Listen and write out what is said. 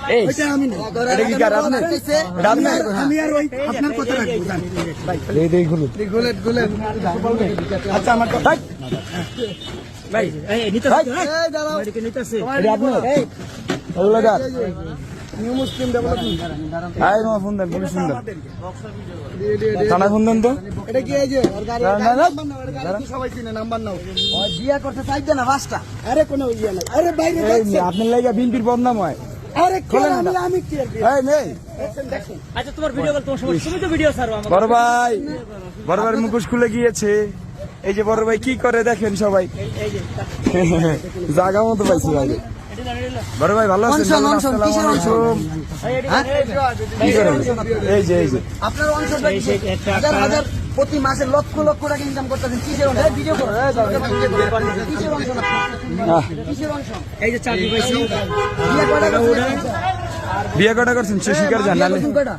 এই ওইটা আমি না। এটা কি কার আপনার? এটা আপনার? আমি আর ওই আপনার কথা রাখবো জান। এই গুলো গুলেট আচ্ছা আমার কথা ভাই এই নিতে ভাই, এই দাঁড়াও এদিকে নিতেছে এটা আপনার ওগুলো কার নিউ মুসলিম ডেভেলপমেন্ট আই মা ফোন দেন পুলিশ ফোন দেন থানা ফোন দেন তো এটা কি এই যে ওর গাড়ি না, না, না। নাম্বার নাও, এটা গাড়ি তো সবাই চিনে নাম্বার নাও ওই বিয়া করতে চাইবে না পাঁচটা আরে কোনো ইয়ে নাই আরে বাইরে এই দেখছেন? আপনার লাগা বিনপির বদনাম হয় আরে খোলেন আমি এটা। আমি কি আর এই মেয়ে দেখছেন আচ্ছা তোমার ভিডিও কল তোমার সময় তুমি তো ভিডিও ছাড়ো আমাকে বড় ভাই মুখোশ খুলে গিয়েছে এই যে বড় ভাই কি করে দেখেন সবাই এই যে জায়গা মতো পাইছি ভাই বড় ভাই ভালো আছেন অনশন, অনশন, আসসালামু কিসের আলাইকুম। হ্যাঁ? কি করেন এই যে আপনার অংশটা এই যে একটা হাজার হাজার প্রতি মাসে লক্ষ লক্ষ টাকা ইনকাম করতেছেন কিসের অংশ ভিডিও করো কিসের অংশ আহ, কিসের অংশ এই যে চাবি পাইছি বিয়ে কয়টা করছেন? বিয়ে কটা করছেন সে শিকার জানালে বিয়ে করছেন কয়টা